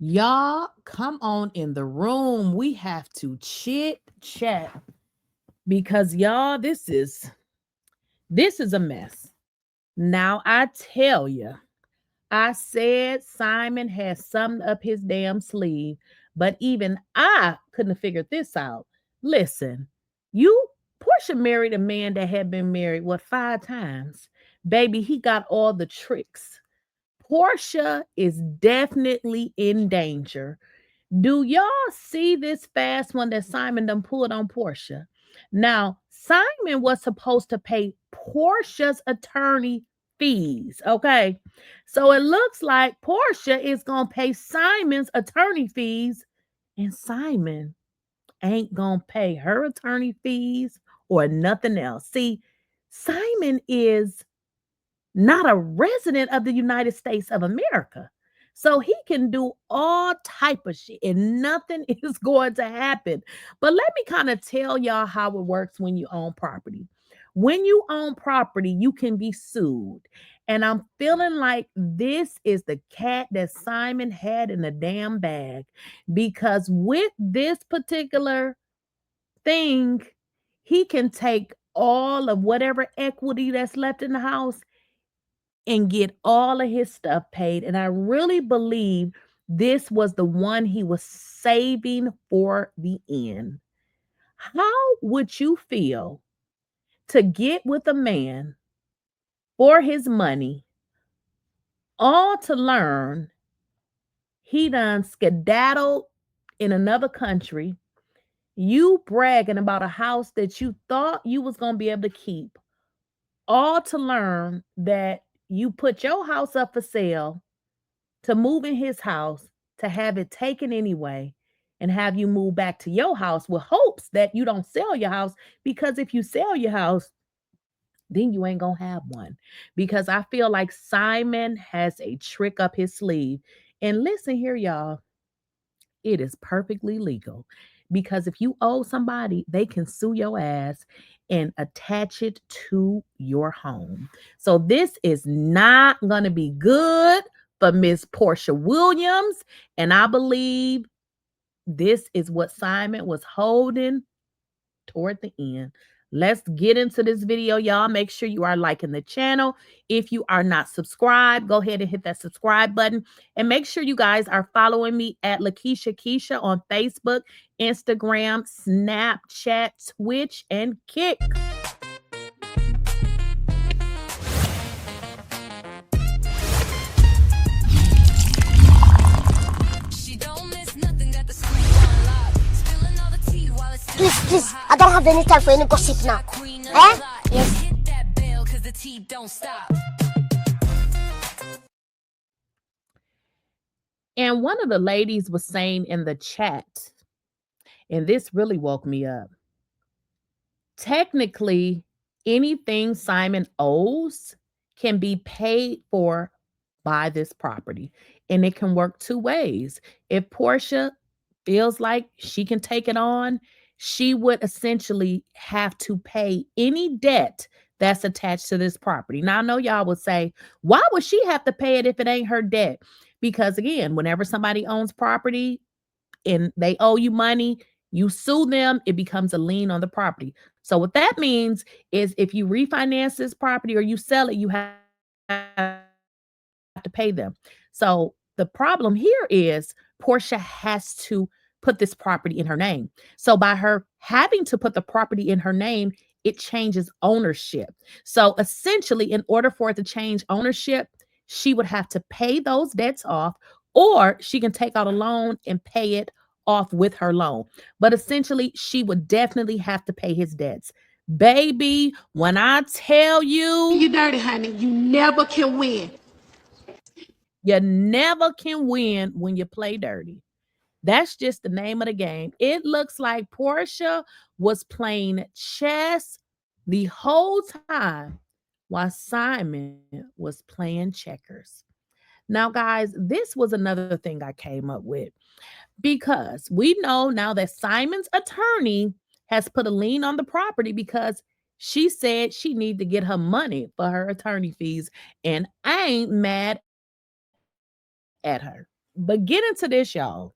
Y'all, come on in the room. We have to chit chat because y'all, this is a mess. Now I tell you, I said Simon has something up his damn sleeve, but even I couldn't have figured this out. Listen, you Portia married a man that had been married what 5 times. Baby, he got all the tricks. Portia is definitely in danger. Do y'all see this fast one that Simon done pulled on Portia? Now, Simon was supposed to pay Portia's attorney fees, okay? So it looks like Portia is going to pay Simon's attorney fees, and Simon ain't going to pay her attorney fees or nothing else. See, Simon is not a resident of the United States of America. So he can do all type of shit and nothing is going to happen. But let me kind of tell y'all how it works when you own property. When you own property, you can be sued. And I'm feeling like this is the cat that Simon had in the damn bag because with this particular thing, he can take all of whatever equity that's left in the house and get all of his stuff paid. And I really believe this was the one he was saving for the end. How would you feel to get with a man for his money, all to learn he done skedaddled in another country, you bragging about a house that you thought you was going to be able to keep, all to learn that you put your house up for sale to move in his house, to have it taken anyway, and have you move back to your house with hopes that you don't sell your house. Because if you sell your house, then you ain't gonna have one. Because I feel like Simon has a trick up his sleeve. And listen here, y'all, it is perfectly legal. Because if you owe somebody, they can sue your ass and attach it to your home. So this is not going to be good for Miss Porsha Williams. And I believe this is what Simon was holding toward the end. Let's get into this video, y'all. Make sure you are liking the channel. If you are not subscribed, go ahead and hit that subscribe button. And make sure you guys are following me at Lakeysha Keysha on Facebook, Instagram, Snapchat, Twitch, and Kick. Please, I don't have any time for any gossip now. Eh? Yes. And one of the ladies was saying in the chat, and this really woke me up. Technically, anything Simon owes can be paid for by this property. And it can work two ways. If Portia feels like she can take it on, she would essentially have to pay any debt that's attached to this property. Now, I know y'all would say, why would she have to pay it if it ain't her debt? Because again, whenever somebody owns property and they owe you money, you sue them, it becomes a lien on the property. So what that means is if you refinance this property or you sell it, you have to pay them. So the problem here is Portia has to put this property in her name. So by her having to put the property in her name, it changes ownership. So essentially, in order for it to change ownership, she would have to pay those debts off, or she can take out a loan and pay it off with her loan. But essentially, she would definitely have to pay his debts. Baby, when I tell you, You dirty, honey. You never can win. you never can win when you play dirty. That's just the name of the game. It looks like Portia was playing chess the whole time while Simon was playing checkers. Now, guys, this was another thing I came up with because we know now that Simon's attorney has put a lien on the property because she said she needed to get her money for her attorney fees. And I ain't mad at her. Okay. But get into this, y'all,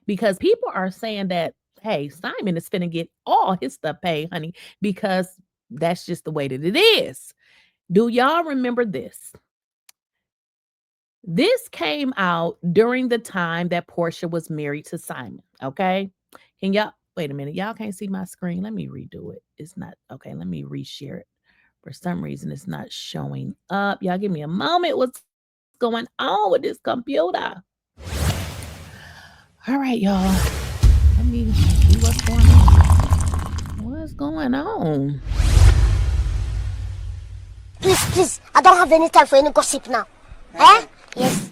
because people are saying that, hey, Simon is finna get all his stuff paid, honey, because that's just the way that it is. Do y'all remember this? This came out during the time that Porsha was married to Simon. Okay. Can y'all wait a minute? Y'all can't see my screen. Let me redo it. It's not okay. Let me reshare it. For some reason, it's not showing up. Y'all give me a moment. What's going on with this computer? All right, y'all. Let me see what's going on. What's going on? Please, I don't have any time for any gossip now. Eh? Yes.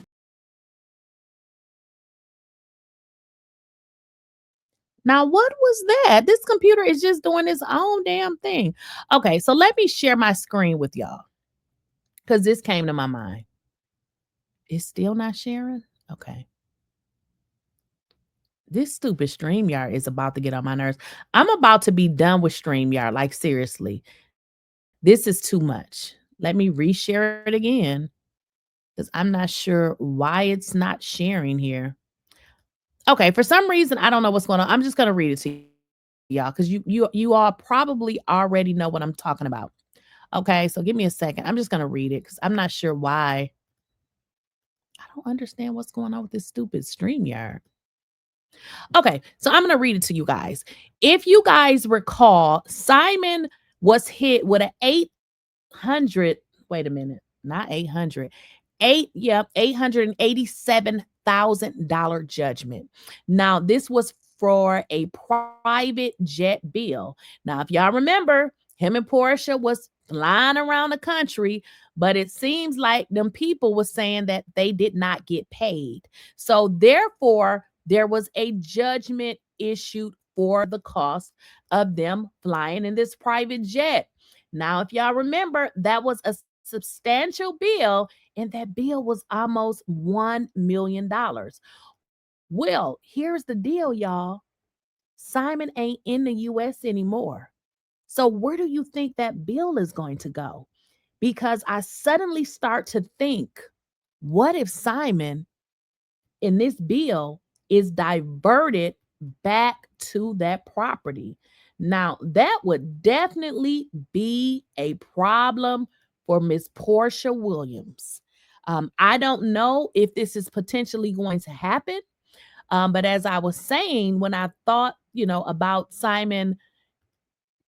Now, what was that? This computer is just doing its own damn thing. Okay, so let me share my screen with y'all because this came to my mind. It's still not sharing? Okay. This stupid StreamYard is about to get on my nerves. I'm about to be done with StreamYard. Like, seriously. This is too much. Let me reshare it again because I'm not sure why it's not sharing here. Okay, for some reason, I don't know what's going on. I'm just going to read it to y'all because you all probably already know what I'm talking about. Okay, so give me a second. I'm just going to read it because I'm not sure why. I don't understand what's going on with this stupid StreamYard. Okay, so I'm going to read it to you guys. If you guys recall, Simon was hit with an 800, wait a minute, not 800, $887,000 judgment. Now, this was for a private jet bill. Now, if y'all remember, him and Porsha was flying around the country, but it seems like them people was saying that they did not get paid. So therefore, there was a judgment issued for the cost of them flying in this private jet. Now, if y'all remember, that was a substantial bill, and that bill was almost $1 million. Well, here's the deal, y'all. Simon ain't in the US anymore. So where do you think that bill is going to go? Because I suddenly start to think, what if Simon in this bill is diverted back to that property? Now, that would definitely be a problem for Miss Porsha Williams. I don't know if this is potentially going to happen. But as I was saying, when I thought, about Simon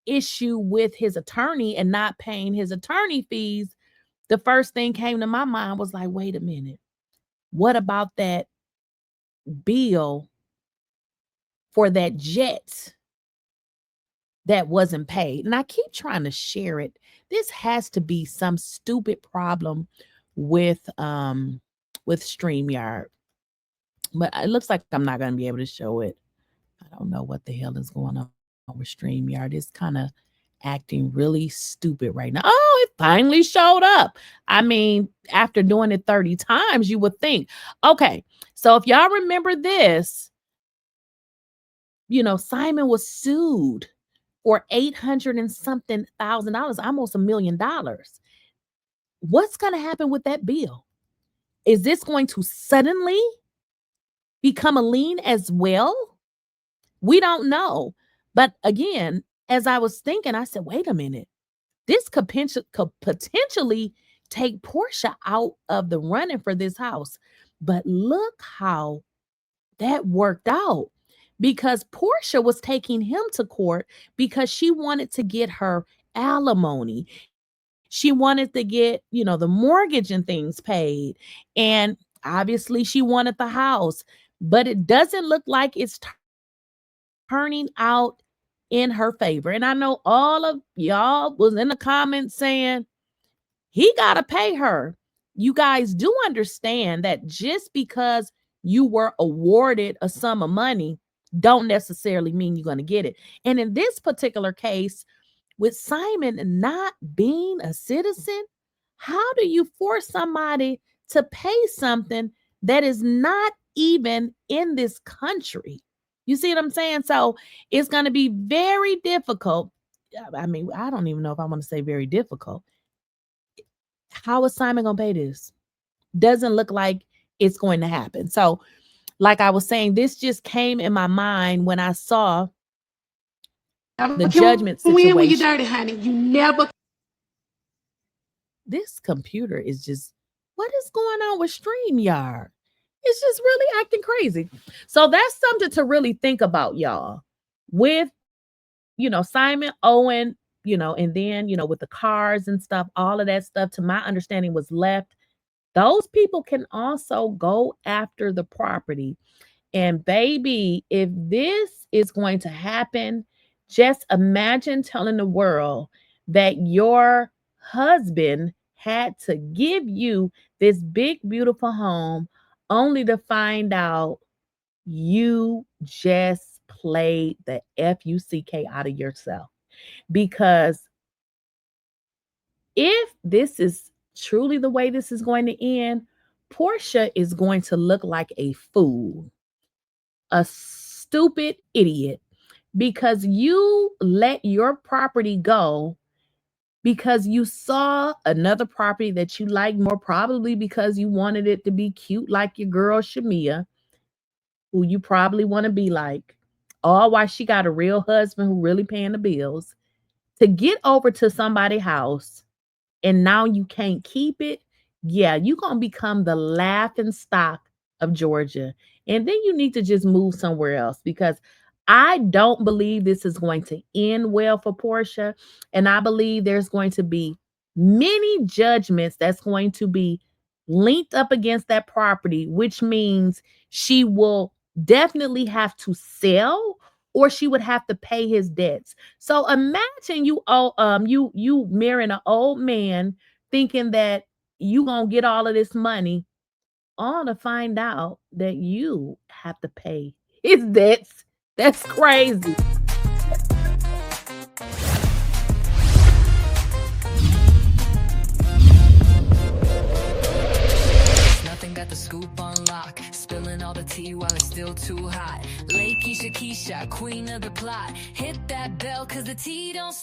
issue with his attorney and not paying his attorney fees, the first thing came to my mind was like, wait a minute. What about that bill for that jet that wasn't paid? And I keep trying to share it. This has to be some stupid problem with StreamYard. But it looks like I'm not going to be able to show it. I don't know what the hell is going on with StreamYard. It's kind of acting really stupid right now. Oh, it finally showed up. I mean, after doing it 30 times, you would think. Okay, so if y'all remember this, Simon was sued for 800 and something $1,000, almost $1 million. What's going to happen with that bill? Is this going to suddenly become a lien as well? We don't know. But again, as I was thinking, I said, wait a minute. This could potentially take Porsha out of the running for this house. But look how that worked out, because Porsha was taking him to court because she wanted to get her alimony. She wanted to get, the mortgage and things paid. And obviously she wanted the house, but it doesn't look like it's turning out in her favor. And I know all of y'all was in the comments saying he got to pay her. You guys do understand that just because you were awarded a sum of money don't necessarily mean you're going to get it. And in this particular case, with Simon not being a citizen, how do you force somebody to pay something that is not even in this country? You see what I'm saying? So it's going to be very difficult. I mean, I don't even know if I want to say very difficult. How is Simon going to pay this? Doesn't look like it's going to happen. So, like I was saying, this just came in my mind when I saw the judgment win when you're situation. dirty, honey. You never. This computer is just, what is going on with StreamYard? It's just really acting crazy. So that's something to really think about, y'all. With, Simon, Owen, and then, with the cars and stuff, all of that stuff, to my understanding, was left. Those people can also go after the property. And baby, if this is going to happen, just imagine telling the world that your husband had to give you this big, beautiful home only to find out you just played the FUCK out of yourself. Because if this is truly the way this is going to end, Porsha is going to look like a fool, a stupid idiot, because you let your property go because you saw another property that you liked more, probably because you wanted it to be cute like your girl Shamia, who you probably want to be like, all while she got a real husband who really paying the bills, to get over to somebody's house and now you can't keep it. Yeah, you're going to become the laughing stock of Georgia. And then you need to just move somewhere else, because I don't believe this is going to end well for Porsha. And I believe there's going to be many judgments that's going to be linked up against that property, which means she will definitely have to sell, or she would have to pay his debts. So imagine you marrying an old man thinking that you gonna get all of this money, all to find out that you have to pay his debts. That's crazy. Nothing got the scoop on lock, spilling all the tea while it's still too hot. Lakeysha Keysha, queen of the plot. Hit that bell, cause the tea don't stop.